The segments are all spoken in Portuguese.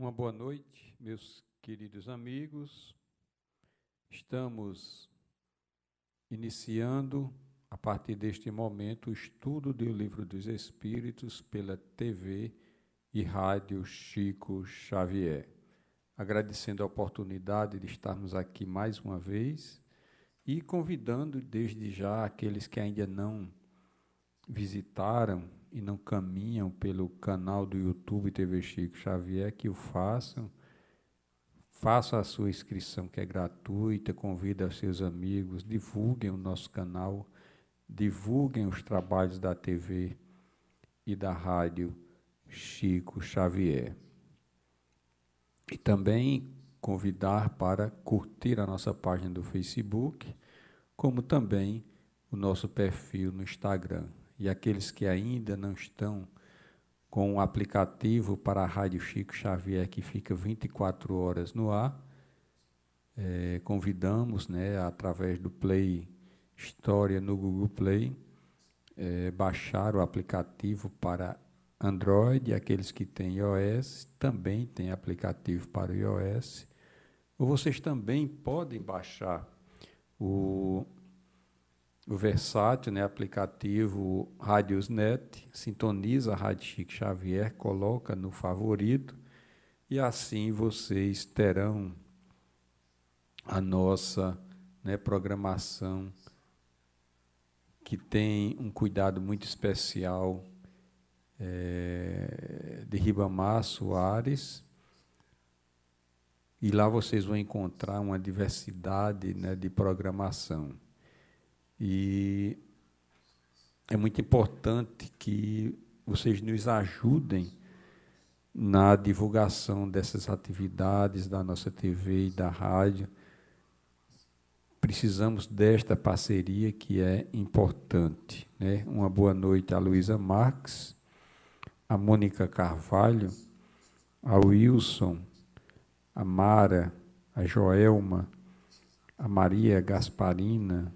Uma boa noite, meus queridos amigos. Estamos iniciando, a partir deste momento, o estudo do Livro dos Espíritos pela TV e Rádio Chico Xavier. Agradecendo a oportunidade de estarmos aqui mais uma vez e convidando desde já aqueles que ainda não visitaram e não caminham pelo canal do YouTube TV Chico Xavier, que o façam. Faça a sua inscrição, que é gratuita, convida seus amigos, divulguem o nosso canal, divulguem os trabalhos da TV e da Rádio Chico Xavier. E também convidar para curtir a nossa página do Facebook, como também o nosso perfil no Instagram. E aqueles que ainda não estão com o aplicativo para a Rádio Chico Xavier, que fica 24 horas no ar, convidamos, através do Play História no Google Play, baixar o aplicativo para Android. Aqueles que têm iOS também têm aplicativo para iOS. Ou vocês também podem baixar o versátil, aplicativo Radiosnet, sintoniza a Rádio Chico Xavier, coloca no favorito, e assim vocês terão a nossa programação, que tem um cuidado muito especial de Ribamar Soares, e lá vocês vão encontrar uma diversidade de programação. E é muito importante que vocês nos ajudem na divulgação dessas atividades da nossa TV e da rádio. Precisamos desta parceria, que é importante, Uma boa noite a Luísa Marques, a Mônica Carvalho, a Wilson, a Mara, a Joelma, a Maria Gasparina,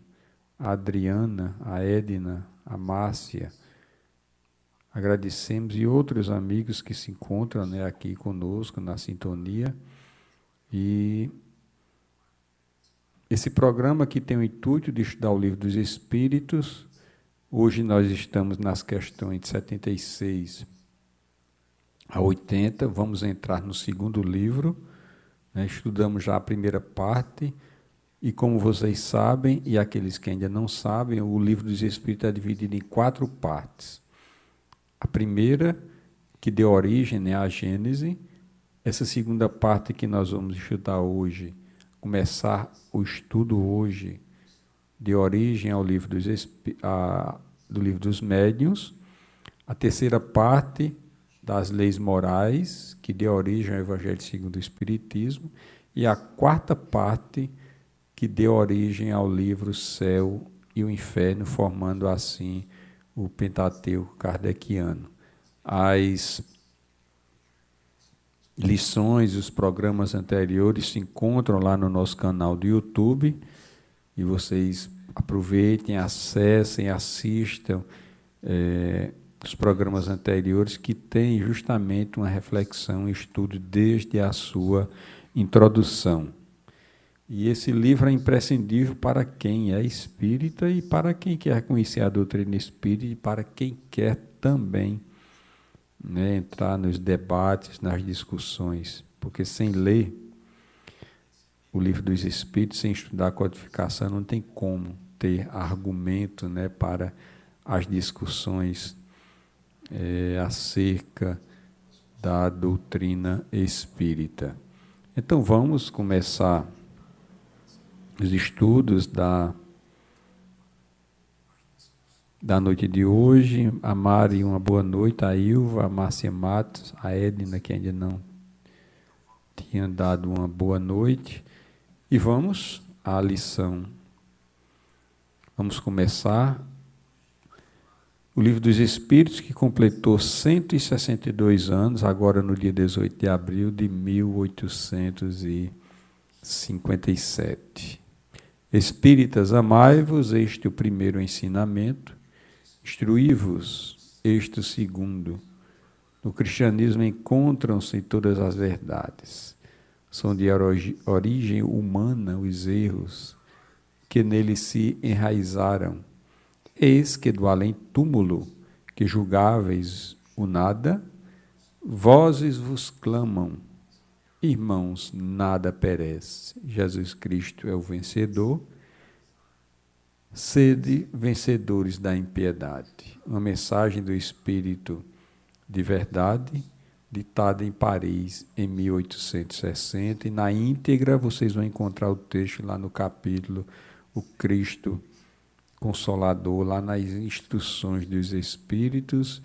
a Adriana, a Edna, a Márcia. Agradecemos, e outros amigos que se encontram aqui conosco na sintonia. E esse programa que tem o intuito de estudar o Livro dos Espíritos, hoje nós estamos nas questões de 76 a 80, vamos entrar no segundo livro, estudamos já a primeira parte. E como vocês sabem, e aqueles que ainda não sabem, o Livro dos Espíritos é dividido em 4 partes. A primeira, que deu origem à Gênese. Essa segunda parte que nós vamos estudar hoje, começar o estudo hoje, deu origem ao livro do Livro dos Médiuns. A terceira parte, das leis morais, que deu origem ao Evangelho segundo o Espiritismo. E a quarta parte, que deu origem ao livro Céu e o Inferno, formando assim o Pentateuco kardeciano. As lições, os programas anteriores se encontram lá no nosso canal do YouTube, e vocês aproveitem, acessem, assistam os programas anteriores, que tem justamente uma reflexão, um estudo desde a sua introdução. E esse livro é imprescindível para quem é espírita e para quem quer conhecer a doutrina espírita, e para quem quer também entrar nos debates, nas discussões. Porque sem ler o Livro dos Espíritos, sem estudar a codificação, não tem como ter argumento para as discussões acerca da doutrina espírita. Então vamos começar os estudos da noite de hoje. A Mari, uma boa noite, a Ilva, a Márcia Matos, a Edna, que ainda não tinha dado uma boa noite. E vamos à lição. Vamos começar o Livro dos Espíritos, que completou 162 anos, agora no dia 18 de abril de 1857. Espíritas, amai-vos, este o primeiro ensinamento, instruí-vos, este o segundo. No cristianismo encontram-se todas as verdades. São de origem humana os erros que nele se enraizaram. Eis que do além-túmulo, que julgáveis o nada, vozes vos clamam, irmãos, nada perece. Jesus Cristo é o vencedor. Sede vencedores da impiedade. Uma mensagem do Espírito de verdade, ditada em Paris em 1860, e na íntegra vocês vão encontrar o texto lá no capítulo O Cristo Consolador, lá nas instruções dos Espíritos,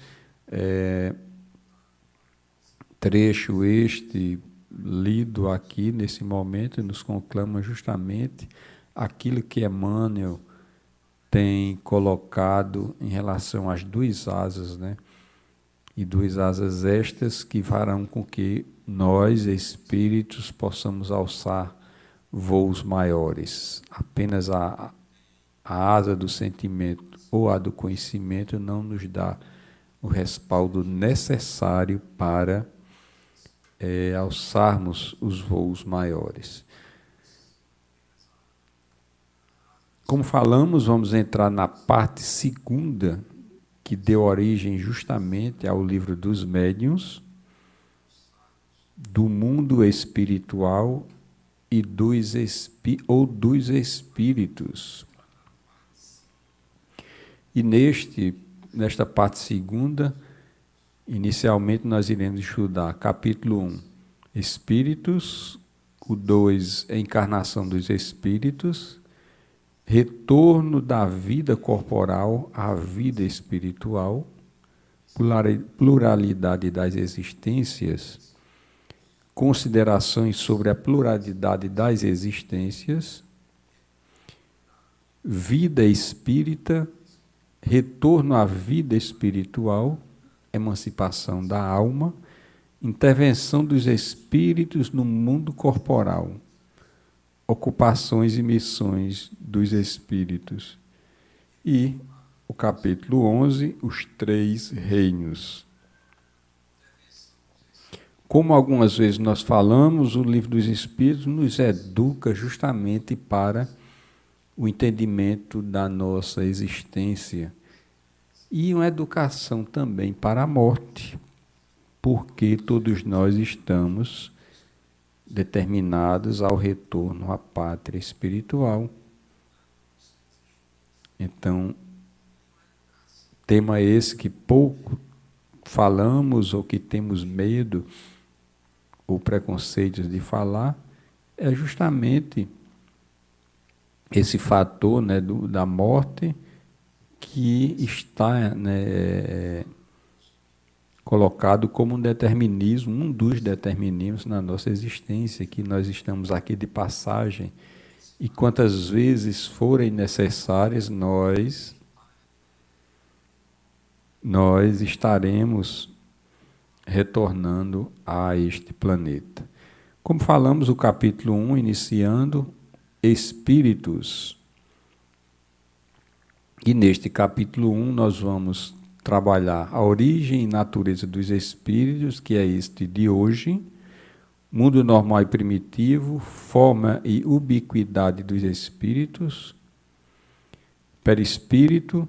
trecho este lido aqui nesse momento nos conclama justamente aquilo que Emmanuel tem colocado em relação às duas asas, né? E duas asas estas que farão com que nós, espíritos, possamos alçar voos maiores. Apenas a asa do sentimento ou a do conhecimento não nos dá o respaldo necessário para alçarmos os voos maiores. Como falamos, vamos entrar na parte segunda, que deu origem justamente ao livro dos médiuns, do mundo espiritual e dos espíritos. E nesta parte segunda, inicialmente nós iremos estudar capítulo 1, Espíritos, o 2, Encarnação dos Espíritos, retorno da vida corporal à vida espiritual, pluralidade das existências, considerações sobre a pluralidade das existências, vida espírita, retorno à vida espiritual, emancipação da alma, intervenção dos espíritos no mundo corporal, ocupações e missões dos espíritos. E o capítulo 11, os três reinos. Como algumas vezes nós falamos, o livro dos Espíritos nos educa justamente para o entendimento da nossa existência e uma educação também para a morte, porque todos nós estamos determinados ao retorno à pátria espiritual. Então, tema esse que pouco falamos ou que temos medo ou preconceitos de falar, é justamente esse fator, né, da morte que está, né, colocado como um determinismo, um dos determinismos na nossa existência, que nós estamos aqui de passagem e quantas vezes forem necessárias, nós estaremos retornando a este planeta. Como falamos, o capítulo 1, iniciando Espíritos. E neste capítulo 1 nós vamos trabalhar a origem e natureza dos espíritos, que é este de hoje, mundo normal e primitivo, forma e ubiquidade dos espíritos, perispírito,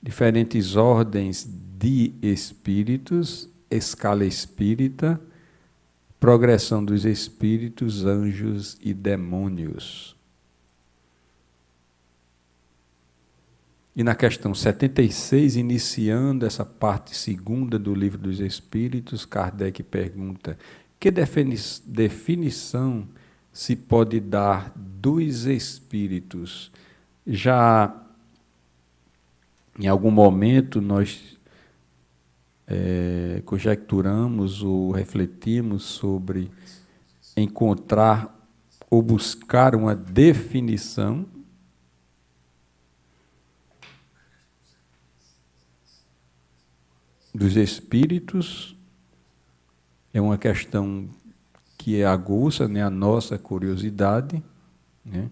diferentes ordens de espíritos, escala espírita, progressão dos espíritos, anjos e demônios. E na questão 76, iniciando essa parte segunda do Livro dos Espíritos, Kardec pergunta: que definição se pode dar dos espíritos? Já em algum momento nós conjecturamos ou refletimos sobre encontrar ou buscar uma definição dos espíritos. É uma questão que aguça, né, a nossa curiosidade, né?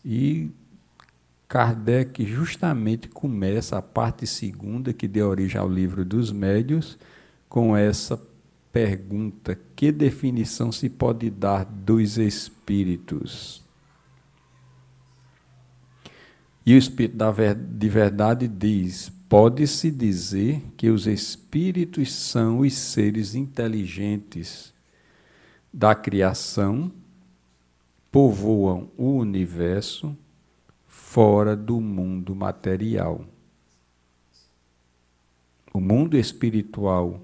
E Kardec justamente começa a parte segunda, que deu origem ao livro dos médiuns, com essa pergunta: que definição se pode dar dos espíritos? E o Espírito de Verdade diz: pode-se dizer que os espíritos são os seres inteligentes da criação, povoam o universo fora do mundo material. O mundo espiritual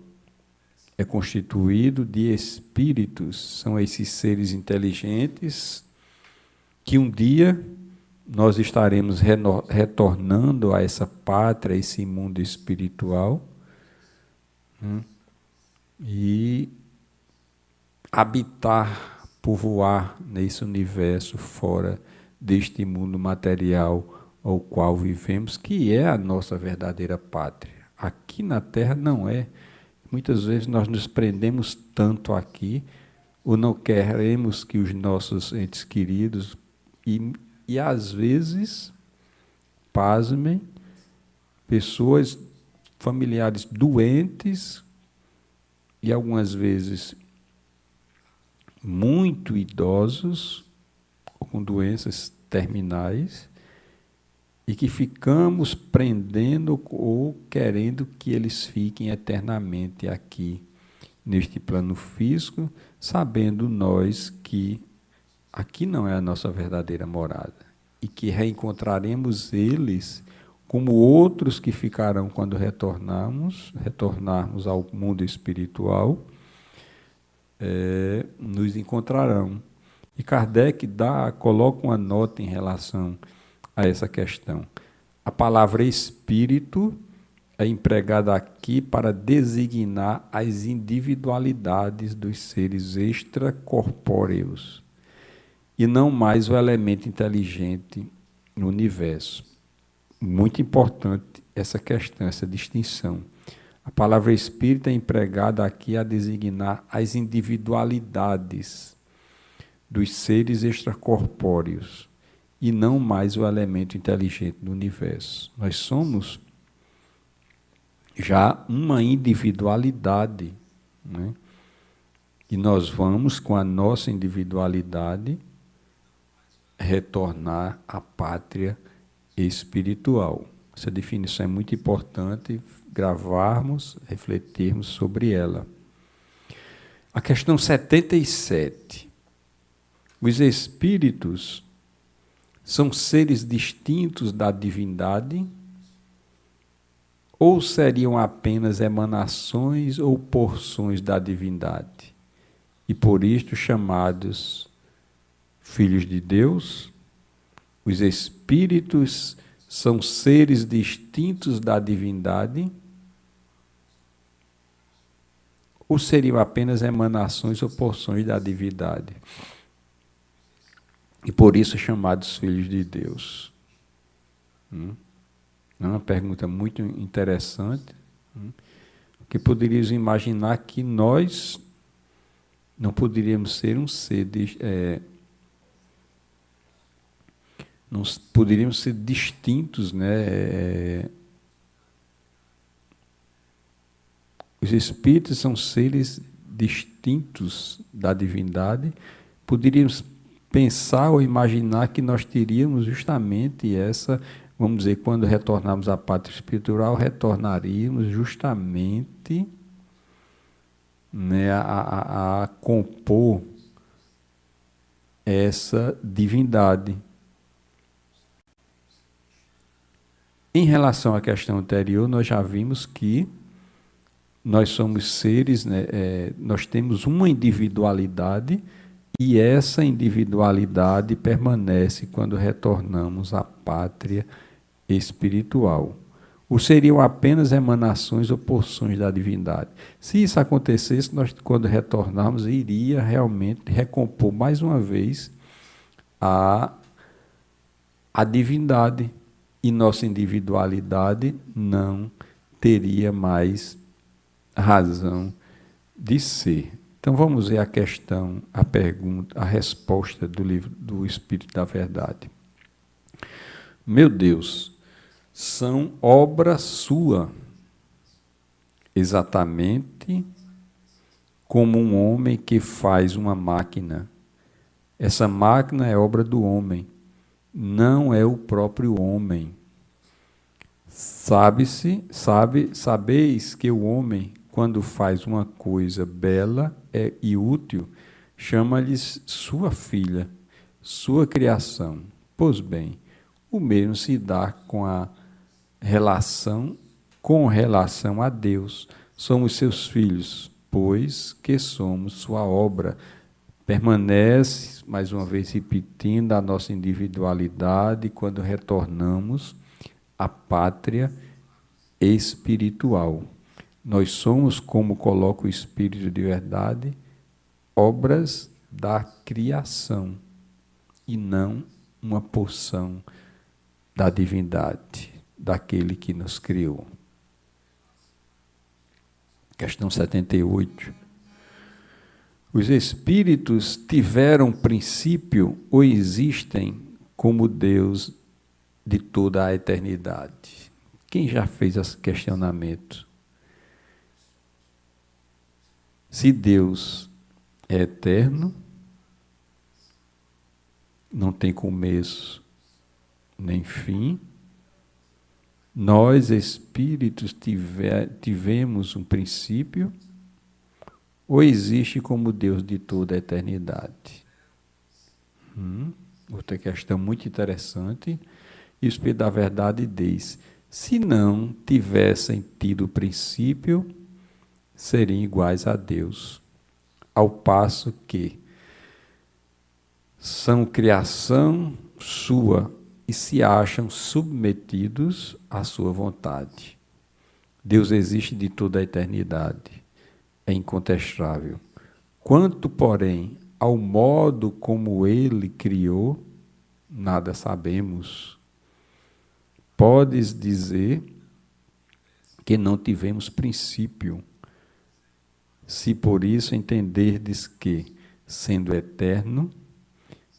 é constituído de espíritos, são esses seres inteligentes que um dia nós estaremos retornando a essa pátria, a esse mundo espiritual, e habitar, povoar nesse universo fora deste mundo material ao qual vivemos, que é a nossa verdadeira pátria. Aqui na Terra não é. Muitas vezes nós nos prendemos tanto aqui, ou não queremos que os nossos entes queridos, e às vezes, pasmem, pessoas, familiares doentes, e algumas vezes muito idosos, ou com doenças terminais, e que ficamos prendendo ou querendo que eles fiquem eternamente aqui, neste plano físico, sabendo nós que aqui não é a nossa verdadeira morada, e que reencontraremos eles como outros que ficarão quando retornarmos ao mundo espiritual, nos encontrarão. E Kardec coloca uma nota em relação a essa questão. A palavra espírito é empregada aqui para designar as individualidades dos seres extracorpóreos e não mais o elemento inteligente no universo. Muito importante essa questão, essa distinção. A palavra espírito é empregada aqui a designar as individualidades dos seres extracorpóreos e não mais o elemento inteligente do universo. Nós somos já uma individualidade, né? E nós vamos, com a nossa individualidade, retornar à pátria espiritual. Essa definição é muito importante, gravarmos, refletirmos sobre ela. A questão 77. Os espíritos são seres distintos da divindade ou seriam apenas emanações ou porções da divindade, e por isto chamados filhos de Deus? Os espíritos são seres distintos da divindade ou seriam apenas emanações ou porções da divindade, e por isso chamados filhos de Deus? É uma pergunta muito interessante, porque poderíamos imaginar que nós não poderíamos ser um ser, não poderíamos ser distintos, né? Os espíritos são seres distintos da divindade. Poderíamos pensar ou imaginar que nós teríamos justamente essa, vamos dizer, quando retornarmos à pátria espiritual, retornaríamos justamente, né, a compor essa divindade. Em relação à questão anterior, nós já vimos que nós somos seres, né, nós temos uma individualidade, e essa individualidade permanece quando retornamos à pátria espiritual. Ou seriam apenas emanações ou porções da divindade? Se isso acontecesse, nós, quando retornarmos, iria realmente recompor mais uma vez a divindade, e nossa individualidade não teria mais razão de ser. Então vamos ver a questão, a pergunta, a resposta do livro do Espírito da Verdade. Meu Deus, são obra sua. exatamente como um homem que faz uma máquina. Essa máquina é obra do homem, não é o próprio homem. Sabeis que o homem, quando faz uma coisa bela e útil, chama-lhes sua filha, sua criação. Pois bem, o mesmo se dá com relação a Deus. Somos seus filhos, pois que somos sua obra. Permanece, mais uma vez repetindo, a nossa individualidade quando retornamos à pátria espiritual. Nós somos, como coloca o Espírito de verdade, obras da criação e não uma porção da divindade, daquele que nos criou. Questão 78. Os espíritos tiveram princípio ou existem como Deus de toda a eternidade? Quem já fez esse questionamento? Se Deus é eterno, não tem começo nem fim, nós espíritos tivemos um princípio ou existe como Deus de toda a eternidade? Outra questão muito interessante. E o Espírito da Verdade diz: se não tivessem tido princípio, seriam iguais a Deus, ao passo que são criação sua e se acham submetidos à sua vontade. Deus existe de toda a eternidade. É incontestável. Quanto, porém, ao modo como ele criou, nada sabemos. Podes dizer que não tivemos princípio, se por isso entenderdes que, sendo eterno,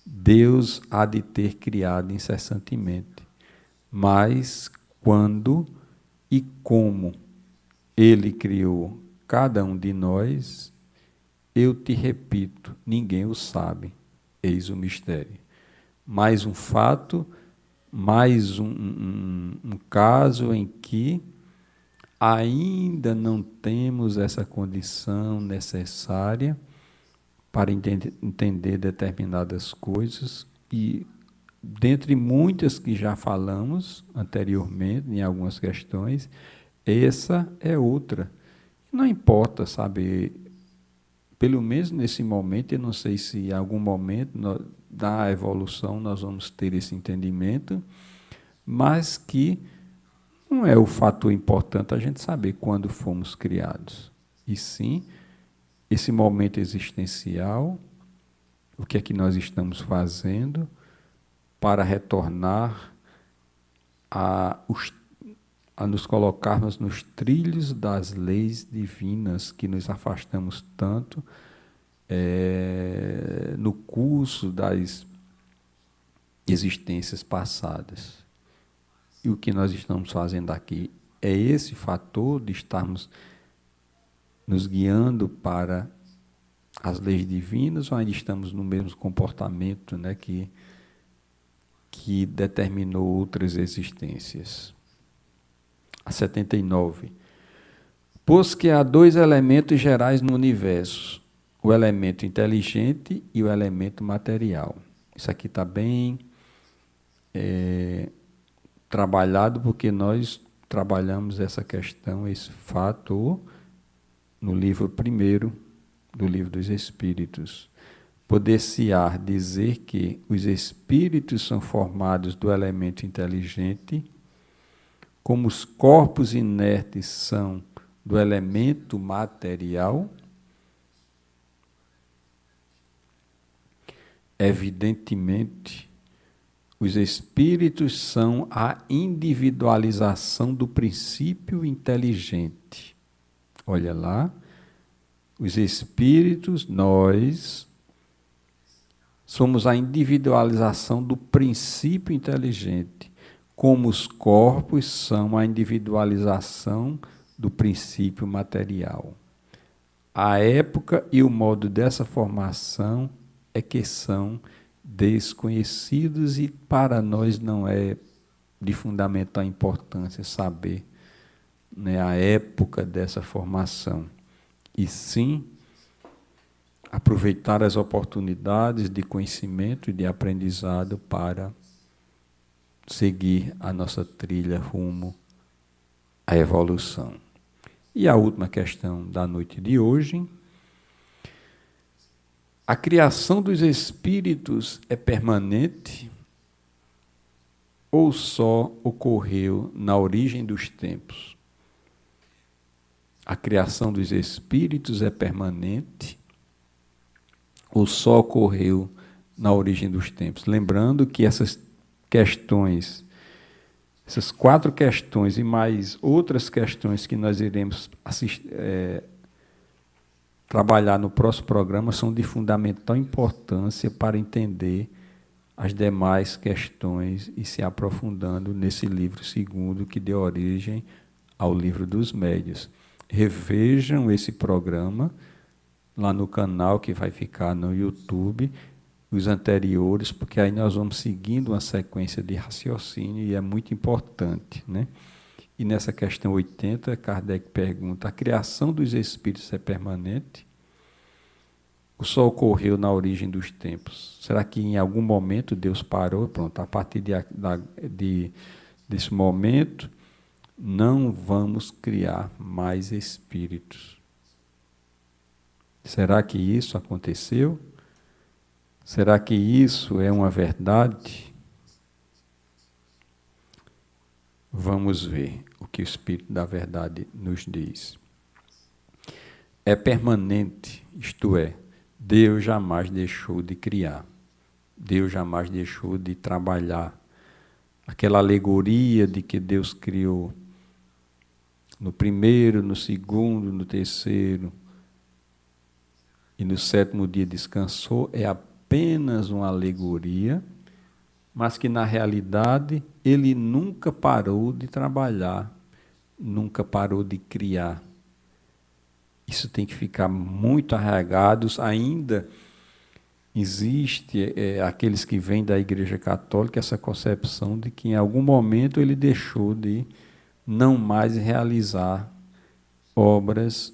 Deus há de ter criado incessantemente. Mas quando e como ele criou cada um de nós, eu te repito, ninguém o sabe, eis o mistério. Mais um fato, mais um caso em que ainda não temos essa condição necessária para entender determinadas coisas e, dentre muitas que já falamos anteriormente, em algumas questões, essa é outra. Não importa saber, pelo menos nesse momento, eu não sei se em algum momento da evolução nós vamos ter esse entendimento, mas que não é o fator importante a gente saber quando fomos criados, e sim esse momento existencial, o que é que nós estamos fazendo para retornar a nos colocarmos nos trilhos das leis divinas que nos afastamos tanto no curso das existências passadas. E o que nós estamos fazendo aqui é esse fator de estarmos nos guiando para as leis divinas, ou ainda estamos no mesmo comportamento, né, que determinou outras existências? A 79. Pois que há dois elementos gerais no universo, o elemento inteligente e o elemento material. Isso aqui está bem trabalhado, porque nós trabalhamos essa questão, esse fato, no livro primeiro do Livro dos Espíritos. Poder-se-á dizer que os espíritos são formados do elemento inteligente, como os corpos inertes são do elemento material? Evidentemente, os espíritos são a individualização do princípio inteligente. Olha lá, os espíritos, nós somos a individualização do princípio inteligente, como os corpos são a individualização do princípio material. A época e o modo dessa formação é que são desconhecidos e para nós não é de fundamental importância saber, né, a época dessa formação, e sim aproveitar as oportunidades de conhecimento e de aprendizado para seguir a nossa trilha rumo à evolução. E a última questão da noite de hoje: a criação dos espíritos é permanente ou só ocorreu na origem dos tempos? A criação dos espíritos é permanente ou só ocorreu na origem dos tempos? Lembrando que essas questões, essas 4 questões e mais outras questões que nós iremos trabalhar no próximo programa são de fundamental importância para entender as demais questões e se aprofundando nesse livro segundo que deu origem ao Livro dos Médiuns. Revejam esse programa lá no canal que vai ficar no YouTube, os anteriores, porque aí nós vamos seguindo uma sequência de raciocínio e é muito importante, né? E nessa questão 80, Kardec pergunta: a criação dos espíritos é permanente? Ou só ocorreu na origem dos tempos? Será que em algum momento Deus parou? Pronto, a partir desse momento, não vamos criar mais espíritos. Será que isso aconteceu? Será que isso é uma verdade? Vamos ver o que o Espírito da Verdade nos diz. É permanente, isto é, Deus jamais deixou de criar. Deus jamais deixou de trabalhar. Aquela alegoria de que Deus criou no primeiro, no segundo, no terceiro e no 7º dia descansou, é apenas uma alegoria, mas que na realidade ele nunca parou de trabalhar, nunca parou de criar. Isso tem que ficar muito arraigados. Ainda existe aqueles que vêm da Igreja Católica essa concepção de que em algum momento ele deixou de não mais realizar obras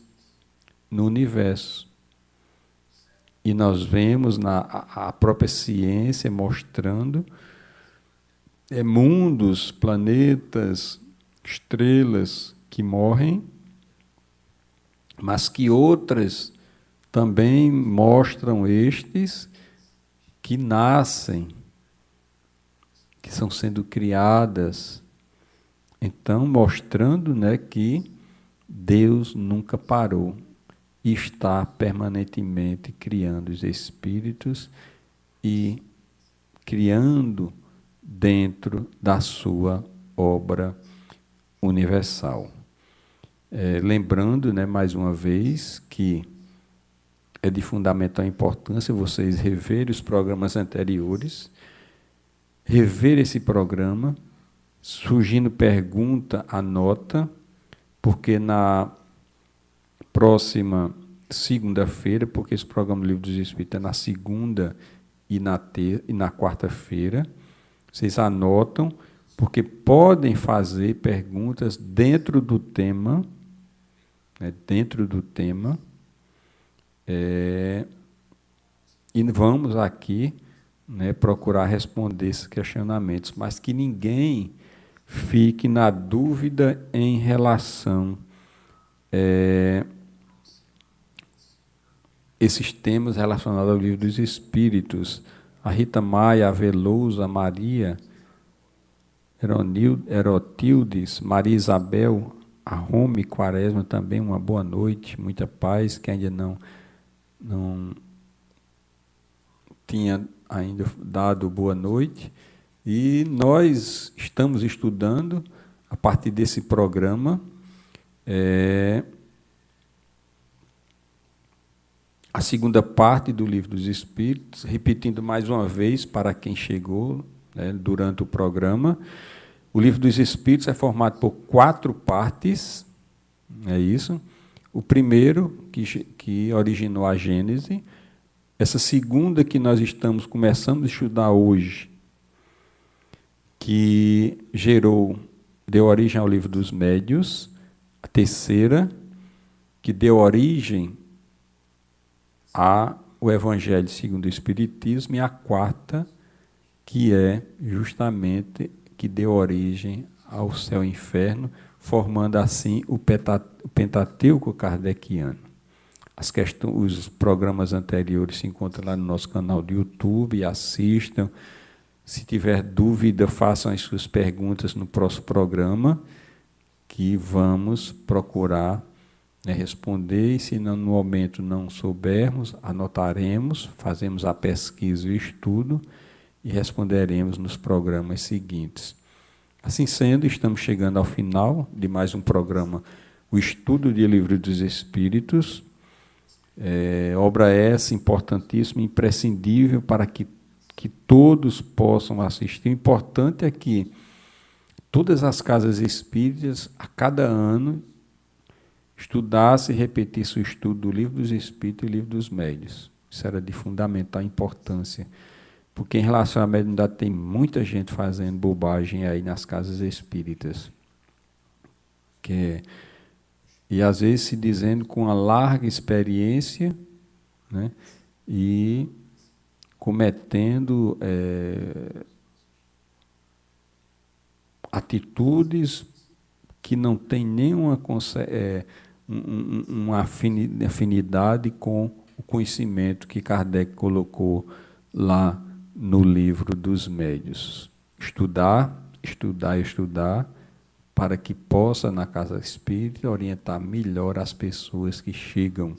no universo. E nós vemos a própria ciência mostrando mundos, planetas, estrelas que morrem, mas que outras também mostram estes que nascem, que estão sendo criadas. Então, mostrando, né, que Deus nunca parou e está permanentemente criando os espíritos e criando dentro da sua obra universal. Lembrando, né, mais uma vez, que é de fundamental importância vocês reverem os programas anteriores, rever esse programa, surgindo pergunta, anota, porque na próxima segunda-feira, porque esse programa do Livro dos Espíritos é na segunda e na quarta-feira, vocês anotam, porque podem fazer perguntas dentro do tema, e vamos aqui, né, procurar responder esses questionamentos, mas que ninguém fique na dúvida em relação esses temas relacionados ao Livro dos Espíritos. A Rita Maia, a Veloso, a Maria Erotildes, Maria Isabel, a Rome Quaresma também, uma boa noite, muita paz, que ainda não tinha ainda dado boa noite. E nós estamos estudando, a partir desse programa, a segunda parte do Livro dos Espíritos, repetindo mais uma vez para quem chegou, né, durante o programa. O Livro dos Espíritos é formado por 4 partes, É isso. O primeiro, que originou a Gênese. Essa segunda que nós começamos a estudar hoje, que deu origem ao livro dos Médiuns. A terceira, que deu origem ao Evangelho segundo o Espiritismo. E a quarta, que é justamente que deu origem ao céu e inferno, formando assim o Pentateuco kardeciano. Os programas anteriores se encontram lá no nosso canal do YouTube, assistam. Se tiver dúvida, façam as suas perguntas no próximo programa, que vamos procurar responder, e se no momento não soubermos, anotaremos, fazemos a pesquisa e o estudo e responderemos nos programas seguintes. Assim sendo, estamos chegando ao final de mais um programa, o Estudo de Livro dos Espíritos. Obra essa importantíssima, imprescindível para que todos possam assistir. O importante é que todas as casas espíritas, a cada ano, estudasse e repetisse o estudo do Livro dos Espíritos e Livro dos Médiuns. Isso era de fundamental importância, porque em relação à mediunidade tem muita gente fazendo bobagem aí nas casas espíritas, e às vezes se dizendo com uma larga experiência, né, e cometendo atitudes que não têm nenhuma uma afinidade com o conhecimento que Kardec colocou lá no Livro dos Médiuns. Estudar, estudar, estudar, para que possa, na casa espírita, orientar melhor as pessoas que chegam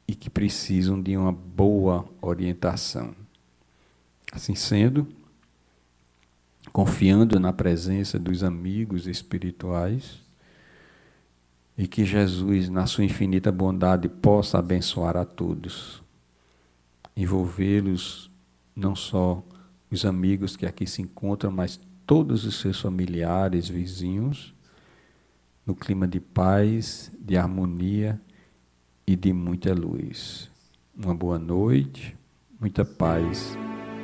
e que precisam de uma boa orientação. Assim sendo, confiando na presença dos amigos espirituais, e que Jesus, na sua infinita bondade, possa abençoar a todos, envolvê-los, não só os amigos que aqui se encontram, mas todos os seus familiares, vizinhos, no clima de paz, de harmonia e de muita luz. Uma boa noite, muita paz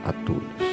a todos.